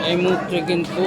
এই মুহূর্তে কিন্তু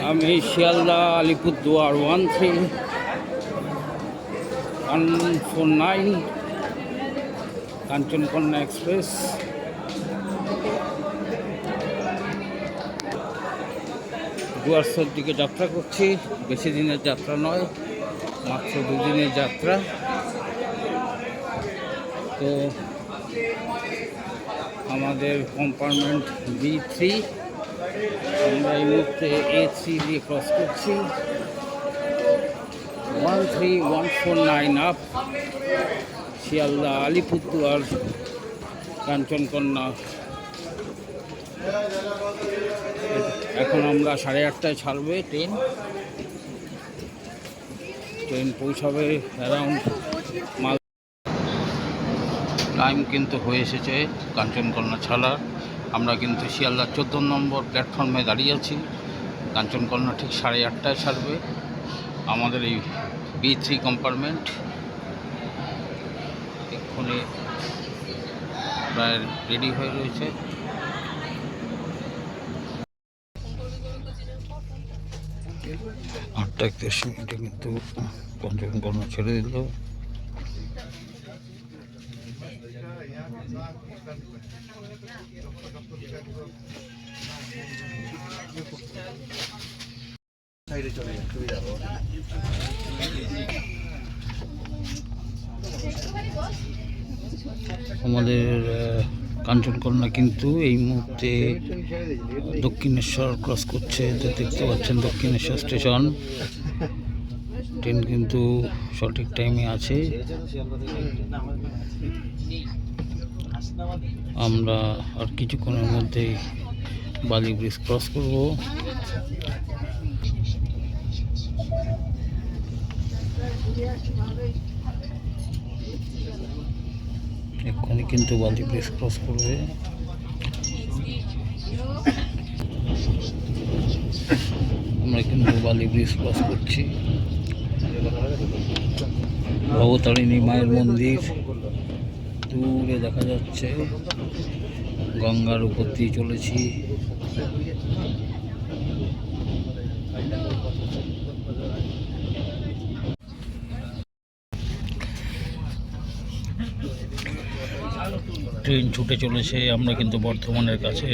আমি শিয়ালদা আলিপুরদুয়ার 13149 কাঞ্চনকন্যা এক্সপ্রেস ডুয়ার্সের দিকে যাত্রা করছি। বেশি দিনের যাত্রা নয়, মাত্র 2 দিনের যাত্রা। তো আমাদের কম্পার্টমেন্ট B3, আমরা এই মুহূর্তে A3 দিয়ে ক্রস করছি। 13149 আপ শিয়ালদা আলিপুরদুয়ার কাঞ্চনকন্যা। এখন আমরা 8:30টায় ছাড়বে ট্রেন পৌঁছাবে অ্যারাউন্ড টাইম কিন্তু হয়ে এসেছে কাঞ্চনকন্যা ছাড়ার। আমরা কিন্তু শিয়ালদা 14 নম্বর প্ল্যাটফর্মে দাঁড়িয়ে আছি। কাঞ্চনকন্যা ঠিক 8:30টায় ছাড়বে। আমাদের এই B3 কম্পার্টমেন্ট এক্ষুনি প্রায় রেডি হয়ে রয়েছে। 8:31 কিন্তু কাঞ্চনকন্যা ছেড়ে দিল। আমাদের কাঞ্চনকন্যা কিন্তু এই মুহূর্তে দক্ষিণেশ্বর ক্রস করছে। দেখতে পাচ্ছেন দক্ষিণেশ্বর স্টেশন। ট্রেন কিন্তু সঠিক টাইমে আছে। আমরা আর কিছুক্ষণের মধ্যেই বালি ব্রিজ ক্রস করব। এক্ষুনি কিন্তু বালি ব্রিজ ক্রস করবে। আমরা কিন্তু বালি ব্রিজ ক্রস করছি। ভবতারিণী মায়ের মন্দির দূরে দেখা যাচ্ছে। গঙ্গার উপর দিয়ে চলেছি। ট্রেন ছুটে চলেছে। আমরা কিন্তু বর্ধমানের কাছে।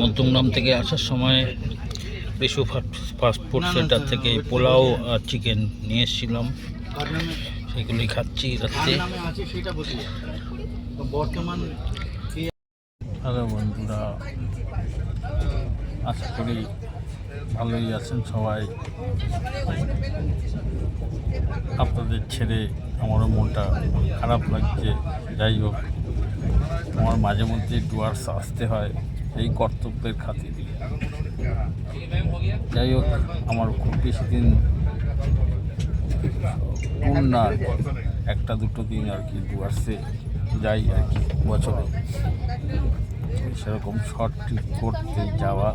মধ্যমগ্রাম থেকে আসার সময় রেশু ফাস্টফুড সেন্টার থেকে পোলাও আর চিকেন নিয়ে এসেছিলাম, সেগুলি খাচ্ছি রাত্রে। হ্যালো বন্ধুরা, আশা করি ভালোই আছেন সবাই। আপনাদের ছেড়ে আমারও মনটা খারাপ লাগছে। যাই হোক, আমার মাঝে মধ্যে ডুয়ার্স আসতে হয় এই কর্তব্যের খাতিরে। যাই হোক, আমার খুব বেশি দিন না, 1-2 দিন আর কি ডুয়ার্সে যাই আর কি বছরে। সেরকম শর্ট ট্রিপ করতে যাওয়া।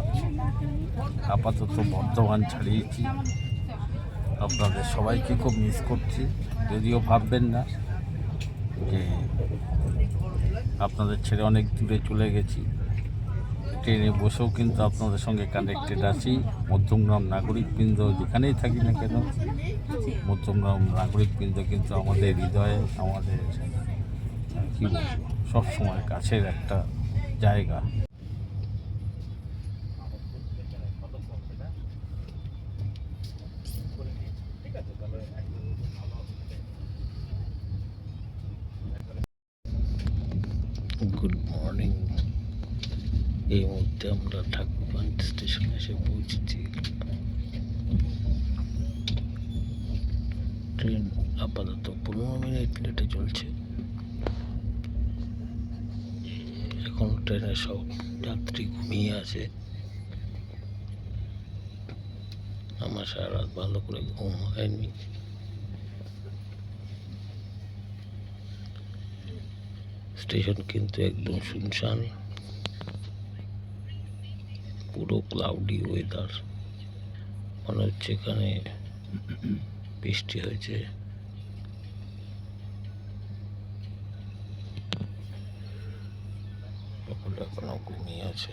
আপাতত বর্ধমান ছাড়িয়েছি। আপনাদের সবাইকে খুব মিস করছি। যদিও ভাববেন না যে আপনাদের ছেড়ে অনেক দূরে চলে গেছি। ট্রেনে বসেও কিন্তু আপনাদের সঙ্গে কানেক্টেড আছি। মধ্যমগ্রাম নাগরিকবৃন্দ যেখানেই থাকি না কেন, মধ্যমগ্রাম নাগরিকবৃন্দ কিন্তু আমাদের হৃদয়ে, আমাদের কী বলবো, সবসময় কাছের একটা জায়গা। Good morning. এই মুহূর্তে আমরা ঠাকুরগঞ্জ স্টেশনে এসে পৌঁছেছি। ট্রেন আপাতত 15 মিনিট লেটে চলছে। এখন ট্রেনে সব যাত্রী ঘুমিয়ে আছে। আমার সারা রাত ভালো করে ঘুম হয়নি। স্টেশন কিন্তু একদম শুনশান, পুরো ক্লাউডি ওয়েদার। মনে হচ্ছে এখানে বৃষ্টি হয়েছে। লোকালটা এখনো ঘুমিয়ে আছে।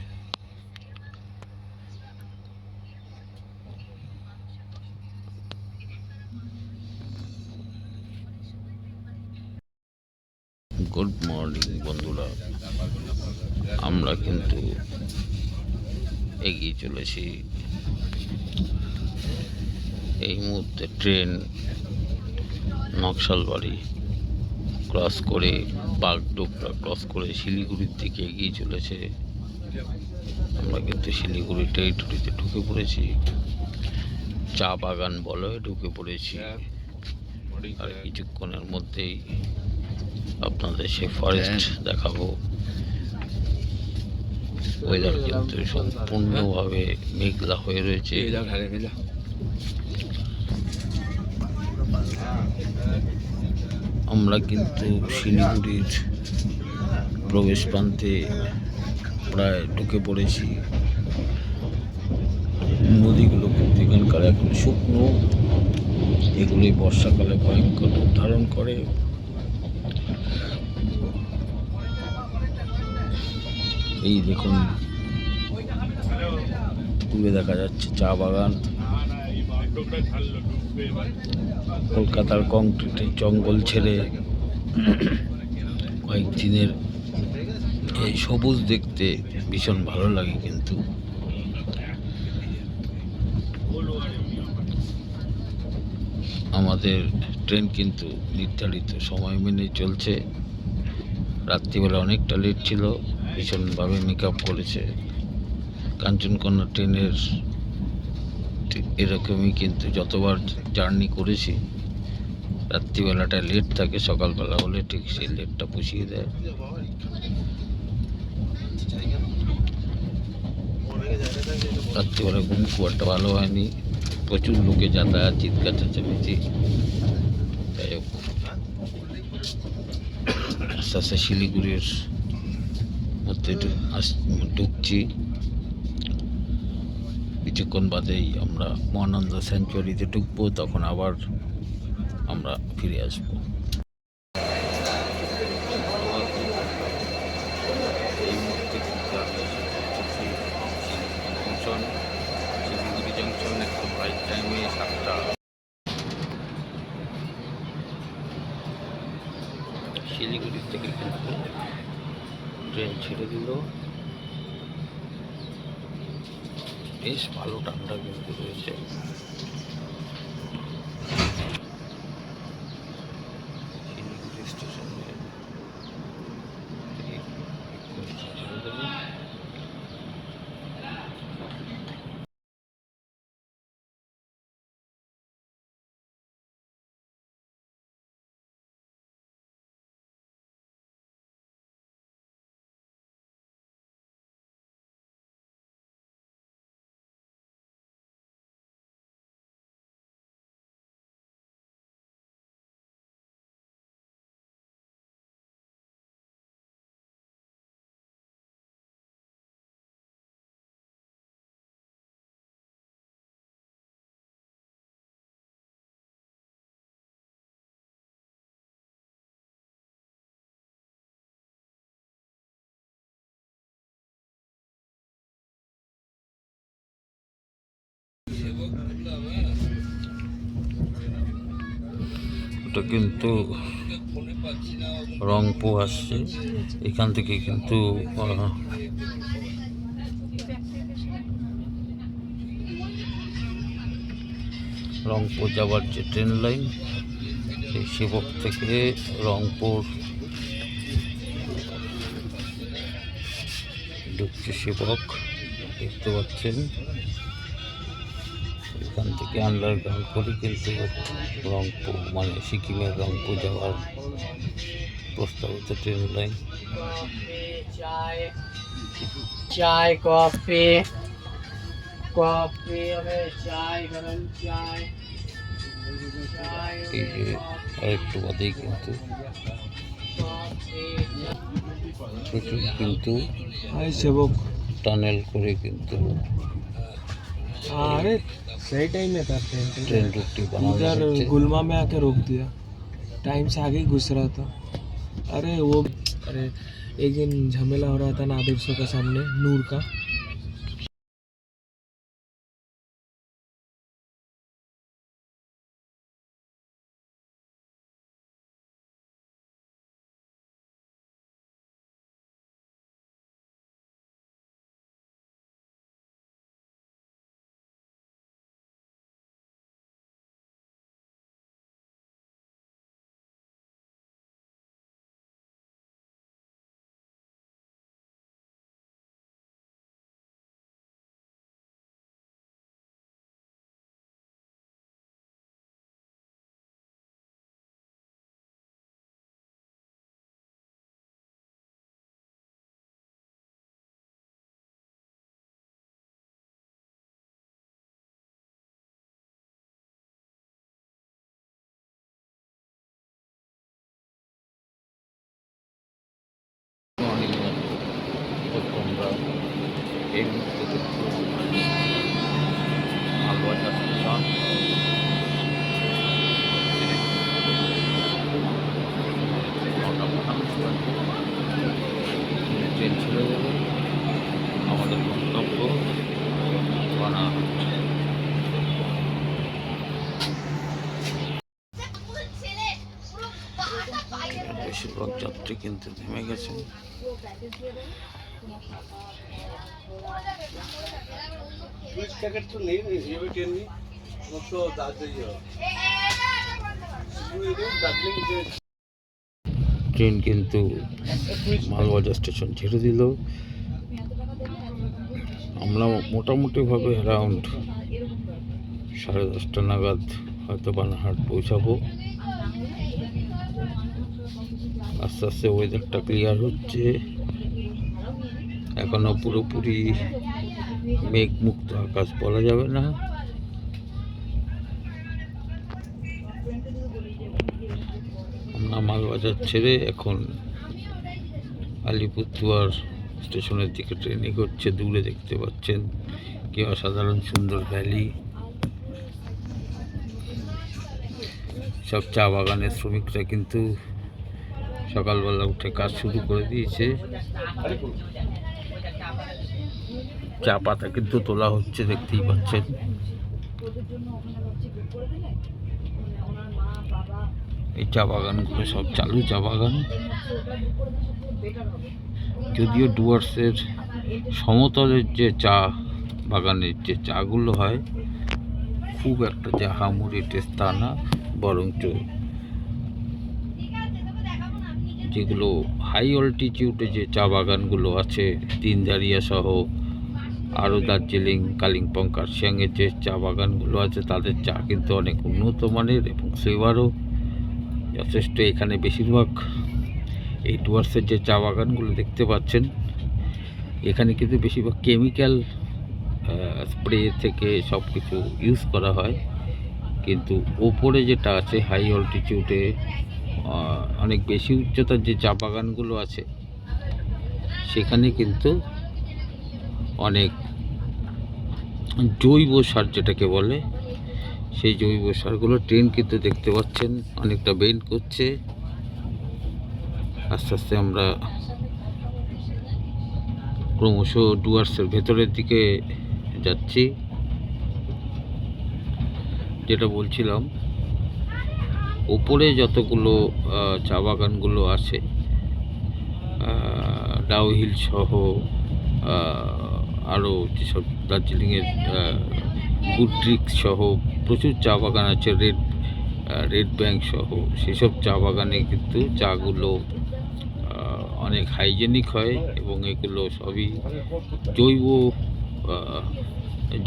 গুড মর্নিং বন্ধুরা, আমরা কিন্তু এগিয়ে চলেছি। এই মুহূর্তে ট্রেন নকশালবাড়ি ক্রস করে বাগডোগরা ক্রস করে শিলিগুড়ির দিকে এগিয়ে চলেছে। আমরা কিন্তু শিলিগুড়ি টেরিটরিতে ঢুকে পড়েছি, চা বাগান বলয়ে ঢুকে পড়েছি। আর কিছুক্ষণের মধ্যেই আপনাদের সে ফরেস্ট দেখাবো। ওয়েদার কিন্তু সম্পূর্ণভাবে মেঘলা হয়ে রয়েছে। আমরা কিন্তু শিলিগুড়ির প্রবেশ প্রান্তে প্রায় ঢুকে পড়েছি। নদীগুলো কিন্তু এখানকার এখন শুকনো, এগুলি বর্ষাকালে ভয়ঙ্কর রূপ ধারণ করে। এই দেখুন, দূরে দেখা যাচ্ছে চা বাগান। কলকাতার কংক্রিটের জঙ্গল ছেড়ে কয়েকদিনের এই সবুজ দেখতে ভীষণ ভালো লাগে। কিন্তু আমাদের ট্রেন কিন্তু নির্ধারিত সময় মেনে চলছে। রাত্রিবেলা অনেকটা লেট ছিল, ভীষণভাবে মেকআপ করেছে। কাঞ্চনকন্যা ট্রেনের এরকমই, কিন্তু যতবার জার্নি করেছি রাত্রিবেলাটা লেট থাকে, সকালবেলা হলে ঠিক সেই লেটটা পুষিয়ে দেয়। রাত্রিবেলা ঘুম খুব একটা ভালো হয়নি, প্রচুর লোকে যাতায়াত, চিৎকার চেঁচামেচি। যাই হোক, আস্তে আস্তে শিলিগুড়ির মধ্যে ঢুকছি। কিছুক্ষণ বাদেই আমরা মহানন্দ স্যাংচুয়ারিতে ঢুকবো, তখন আবার আমরা ফিরে আসবো। এই মুহূর্তে কিন্তু আমি শিলিগুড়ি জংশন একদম রাইট টাইমে 7টা। শিলিগুড়ি থেকে কিন্তু ট্রেন ছেড়ে দিল। বেশ ভালো ঠান্ডা কিন্তু রয়েছে। শিলিগুড়ি স্টেশনে ওটা কিন্তু রংপুর আসছে। এখান থেকে কিন্তু রংপুর যাওয়ার যে ট্রেন লাইন, সেই সেবক থেকে রংপুর ঢুকছে সেবক, দেখতে পাচ্ছেন। এখান থেকে আন্ডারগ্রাউন্ড করে কিন্তু রংপুর মানে সিকিমের রংপুর যাওয়ার প্রস্তাবিত ট্রেন লাইন। चाय कॉफी कॉफी हमें चाय गरम चाय এই যে আরেকটু বাদেই কিন্তু প্রচুর কিন্তু सेवक টানেল করে কিন্তু अरे सही टाइम में था ट्रेन रूटी बनाना इधर है। गुलमा में आके रोक दिया, टाइम से आगे ही घुस रहा था। अरे वो अरे एक दिन झमेला हो रहा था ना आदर्शों का सामने नूर का। তোমরা এই মুহূর্তে দেখছো মালবাজার স্টেশন। নটা 58 বাজে ট্রেন ছেড়ে যাবে। আমাদের গন্তব্য বানারস। বেশিরভাগ যাত্রী কিন্তু থেমে গেছে। ট্রেন কিন্তু মালবাজার স্টেশন ছেড়ে দিল। আমরা মোটামুটিভাবে অ্যারাউন্ড 10:30 নাগাদ হয়তো বানারহাট পৌঁছাবো। আস্তে আস্তে ওয়েদারটা ক্লিয়ার হচ্ছে। এখনো পুরোপুরি মেঘমুক্ত আকাশ বলা যাবে না। আমরা মালবাজার ছেড়ে এখন আলিপুরদুয়ার স্টেশনের দিকে ট্রেন এগোচ্ছে। দূরে দেখতে পাচ্ছেন কি অসাধারণ সুন্দর ভ্যালি। সব চা বাগানের শ্রমিকরা কিন্তু সকালবেলা উঠে কাজ শুরু করে দিয়েছে। চা পাতা কিন্তু তোলা হচ্ছে, দেখতেই পাচ্ছেন। এই চা বাগানগুলো সব চালু চা বাগান। যদিও ডুয়ার্সের সমতলের যে চা বাগানের যে চাগুলো হয় খুব একটা যে আহামরি টেস্ট তা না, বরঞ্চ যেগুলো হাই অল্টিটিউডে যে চা বাগানগুলো আছে দিনদারিয়া সহ আরও দার্জিলিং, কালিম্পং, কার্শিয়াংয়ের যে চা বাগানগুলো আছে তাদের চা কিন্তু অনেক উন্নত মানের এবং ফ্লেভারও যথেষ্ট। এখানে বেশিরভাগ এই ডুয়ার্সের যে চা বাগানগুলো দেখতে পাচ্ছেন এখানে কিন্তু বেশিরভাগ কেমিক্যাল স্প্রে থেকে সব কিছু ইউজ করা হয়। কিন্তু ওপরে যেটা আছে হাই অল্টিটিউডে অনেক বেশি উচ্চতার যে চা বাগানগুলো আছে সেখানে কিন্তু অনেক জৈব সার যেটাকে বলে সেই জৈব সারগুলো ট্রেন কিন্তু দেখতে পাচ্ছেন অনেকটা বেন্ড করছে। আস্তে আস্তে আমরা ক্রমশ ডুয়ার্সের ভেতরের দিকে যাচ্ছি। যেটা বলছিলাম, ওপরে যতগুলো চা বাগানগুলো আছে ডাউ হিল সহ আরও যেসব দার্জিলিংয়ের গুড্রিক সহ প্রচুর চা বাগান আছে, রেড ব্যাংক সহ সেসব চা বাগানে কিন্তু চাগুলো অনেক হাইজেনিক হয় এবং এগুলো সবই জৈব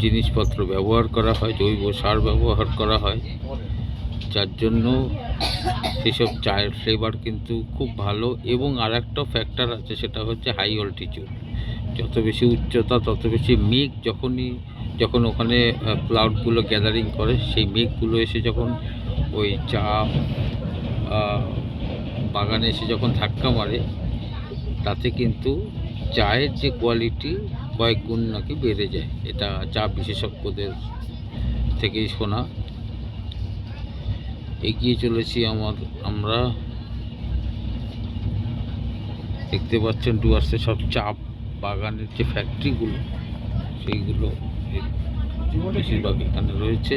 জিনিসপত্র ব্যবহার করা হয়, জৈব সার ব্যবহার করা হয়, যার জন্য সেসব চায়ের ফ্লেভার কিন্তু খুব ভালো। এবং আর একটা ফ্যাক্টর আছে, সেটা হচ্ছে হাই অল্টিটিউড। যত বেশি উচ্চতা তত বেশি মেঘ যখন ওখানে ক্লাউডগুলো গ্যাদারিং করে সেই মেঘগুলো এসে যখন ওই চা বাগানে এসে যখন ধাক্কা মারে তাতে কিন্তু চায়ের যে কোয়ালিটি কয়েক গুণ নাকি বেড়ে যায়। এটা চা বিশেষজ্ঞদের থেকেই শোনা। এগিয়ে চলেছি আমরা দেখতে পাচ্ছেন ডুয়ার্সে সব চা বাগানের যে ফ্যাক্টরিগুলো সেইগুলো বেশিরভাগ এখানে রয়েছে।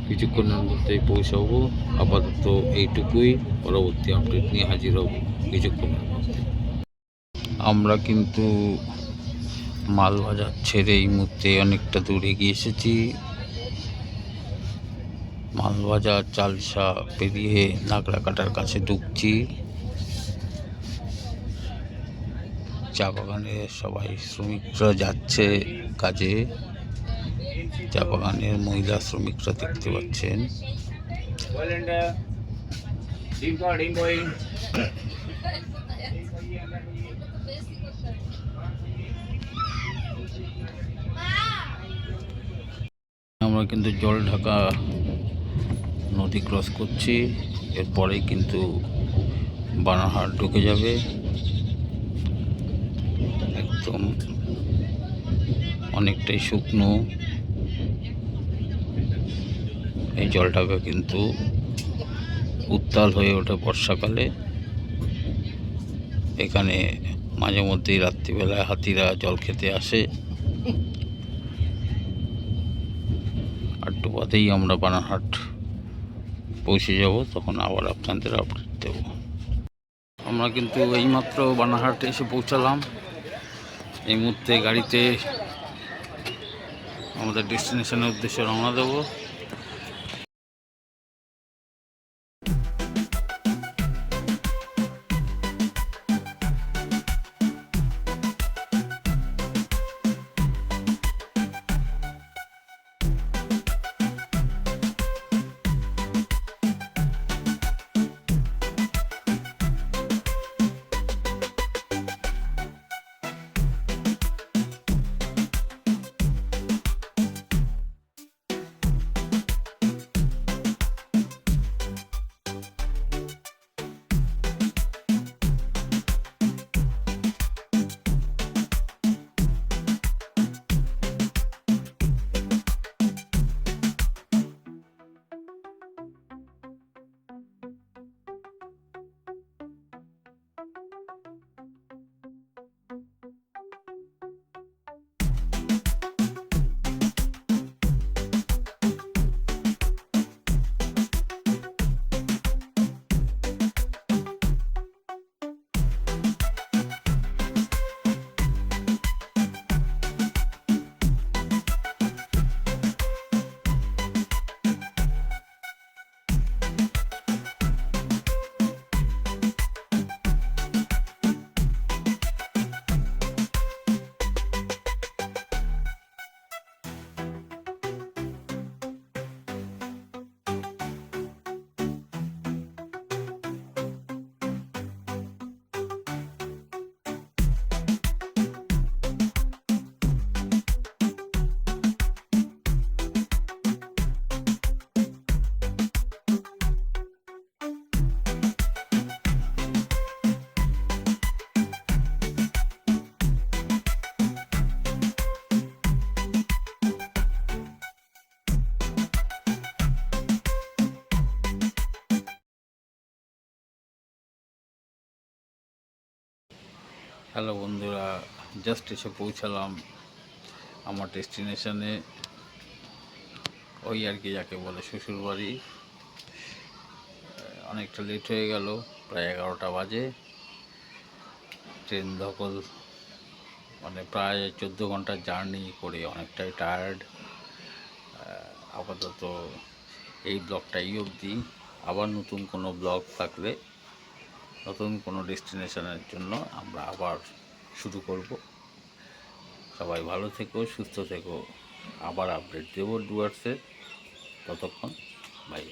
কিছুক্ষণের মধ্যেই পৌঁছাবো। আপাতত এইটুকুই, পরবর্তী আপডেট নিয়ে হাজির হব কিছুক্ষণের মধ্যে। আমরা কিন্তু মালবাজার ছেড়ে এই মুহূর্তে অনেকটা দূরে গিয়ে এসেছি। মালবাজার চালসা পেরিয়ে নাগরাকাটার কাছে ঢুকছি। চা বাগানে সবাই শ্রমিকরা যাচ্ছে কাজে। চা বাগানের মহিলা শ্রমিকরা দেখতে পাচ্ছেন। আমরা কিন্তু জল ঢাকা নদী ক্রস করছি, এরপরেই কিন্তু বানারহাট ঢুকে যাবে। একদম অনেকটাই শুকনো এই জলঢাকা, কিন্তু উত্তাল হয়ে ওঠে বর্ষাকালে। এখানে মাঝে মধ্যেই রাত্রিবেলায় হাতিরা জল খেতে আসে। আর একটু বাদেই আমরা বানারহাট পৌঁছে যাব, তখন আবার আপনাদের আপডেট দেব। আমরা কিন্তু এইমাত্র বানারহাটে এসে পৌঁছালাম। এই মুহূর্তে গাড়িতে আমাদের ডেস্টিনেশনের উদ্দেশ্যে রওনা দেবো। হ্যালো বন্ধুরা, জাস্ট এসে পৌঁছালাম আমার ডেস্টিনেশনে। ওই আর কি যাকে বলে শ্বশুরবাড়ি। অনেকটা লেট হয়ে গেল, প্রায় 11টা বাজে। ট্রেন ধকল, মানে প্রায় 14 ঘন্টার জার্নি করে অনেকটাই টায়ার্ড। আপাতত এই ব্লগটাই অবধি। আবার নতুন কোনো ব্লগ থাকলে, নতুন কোনো ডেস্টিনেশনের জন্য আমরা আবার শুরু করব। সবাই ভালো থেকো, সুস্থ থেকো। আবার আপডেট দেবো ডুয়ার্সের। ততক্ষণ বাই।